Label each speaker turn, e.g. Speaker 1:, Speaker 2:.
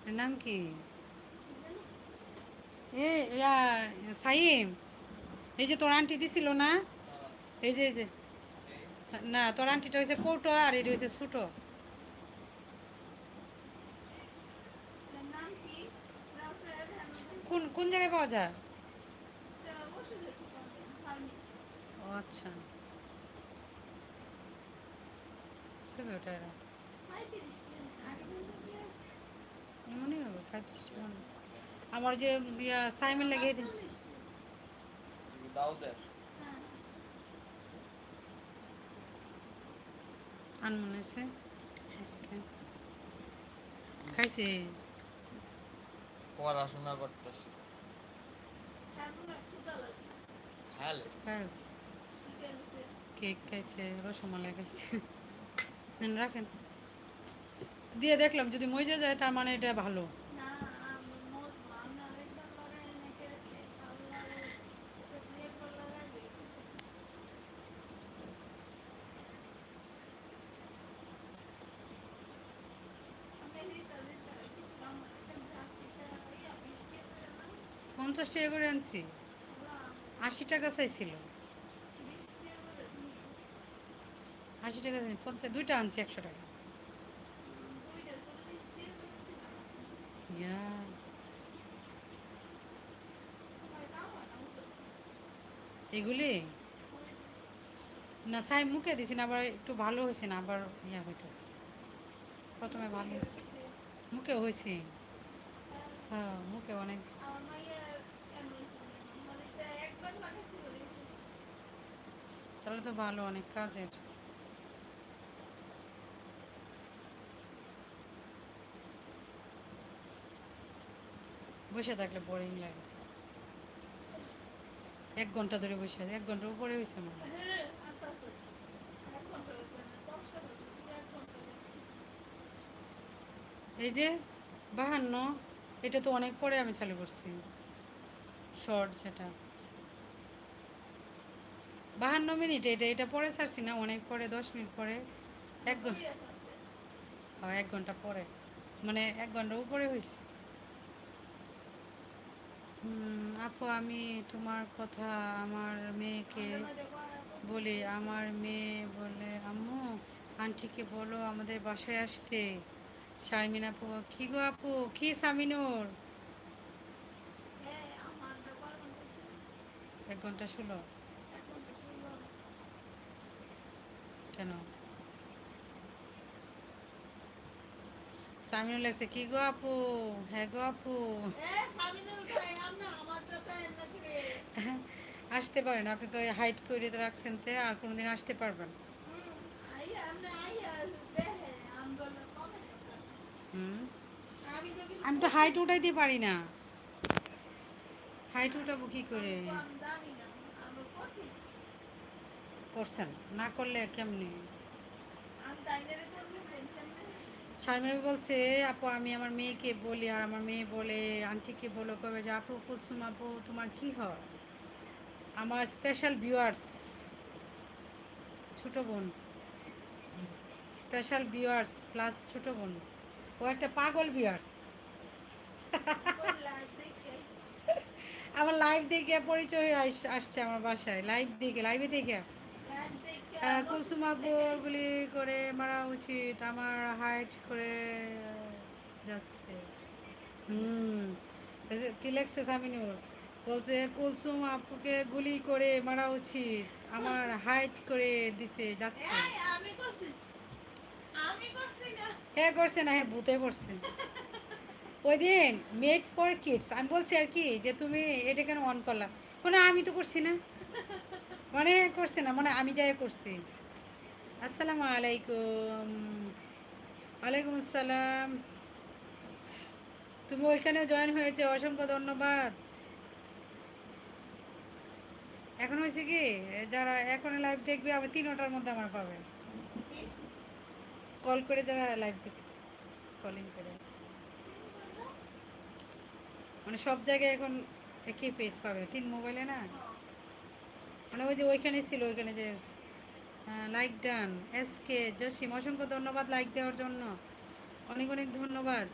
Speaker 1: এর নাম কি? এ ইয়া সাইম, এই যে তোর আন্টি দিছিল না, এই যে না, তোর আন্টিটা হয়েছে কৌটো আর এটা হয়েছে ছোটো। কোন কোন জায়গায় পাওয়া যায়? ও আচ্ছা, ছবি ওটা এরা এমনই হবে 35 টাকা না। আমার যে ইয়া সাইমের লাগে আনমনে আছে আজকে খাইছিস?
Speaker 2: পড়াশোনা করতেছি।
Speaker 1: খাইছ? কেক খাইছে, রসমালাই খাইছে। নেন রাখেন, দিয়ে দেখলাম যদি মজে যায় তার মানে এটা ভালো। পঞ্চাশ টাকা করে আনছি, 80 টাকা চাইছিল। 80 টাকা চাই, 50 দুইটা আনছি 100 টাকা। ইয়া এগুলি না সাই মুখে দিছি না, আবার একটু ভালো হয়েছে না, আবার ইয়া হইতেছে। প্রথমে ভালো হয়েছে, মুখে হয়েছে। হ্যাঁ মুখে অনেক। তাহলে তো ভালো, অনেক কাজের। বসে থাকলে বোরিং লাগে। 1 ঘন্টা ধরে বসে আছে, 1 ঘন্টার উপরে হয়েছে মনে হয়। এই যে 52, এটা তো অনেক পরে আমি চালু করছি, শর্ট যেটা 52 মিনিট, এটা এটা পরে ছাড়ছি না, অনেক পরে, 10 মিনিট পরে। 1 ঘন্টা, 1 ঘন্টা পরে, মানে 1 ঘন্টার উপরে হয়েছে। আপু আমি তোমার কথা আমার মেয়েকে বলি, আমার মেয়ে বলে আম্মু আন্টিকে বলো আমাদের বাসায় আসতে। শারমিন আপু, কি গো আপু, কি সামিনুর? 1 ঘন্টা 16 কেন? সামিনুর লাগছে, কি গো আপু? হ্যাঁ গো আপু। আসতে পারেন, আপনি তো হাইট করে রাখছেন, তে আর কোনোদিন আসতে পারবেন। হুম, আমি তো হাইট উঠাইতে পারি না, হাইট উঠাবো কি করে? করছেন, না করলে কেমনি? শারমিন বলছে, আপু আমি আমার মেয়েকে বলি, আর আমার মেয়ে বলে আন্টিকে বলো, কবে যে আপু কুলসুম আপু তোমার কি হয়? আমার স্পেশাল ভিউয়ার্স, ছোটো বোন, স্পেশাল ভিউয়ার্স প্লাস ছোটো বোন, ও একটা পাগল ভিউয়ার্স। আমার লাইভ দেখে পরিচয় হয়ে আসছে আমার বাসায়, লাইভ দেখে, লাইভে দেখে কুলসুম আপু গুলি করে মারা উচিত, আমার হাইট করে যাচ্ছে। হুম, এই যে কি লেখছে সামিনুর, বলছে কুলসুম আপুকে গুলি করে মারা উচিত, আমার হাইট করে দিছে যাচ্ছে। কে করছে না, হ্যাঁ ভূতে করছে। ওই দিন মেড ফর কিডস, আমি বলছি আর কি যে তুমি এটা কেন অন করলাম, মানে আমি তো করছি না, মানে করছে না, মানে আমি যাই করছি। আসসালামু আলাইকুম। ওয়ালাইকুম আসসালাম। তুমি ওইখানেও জয়েন হয়েছে, অসংখ্য ধন্যবাদ। এখন হয়েছে কি, যারা এখন লাইভ দেখবে আবার 3টার মধ্যে আমার পাবে, কল করে যারা লাইভ দেখবে, কলিং করে, মানে সব জায়গায় এখন একই পেজ পাবে, 3 মোবাইলে না, মানে ওই যে ওইখানে ছিল, ওইখানে যে লাইক ডান। এসকে জসিম, অসংখ্য ধন্যবাদ লাইক দেওয়ার জন্য, অনেক অনেক ধন্যবাদ।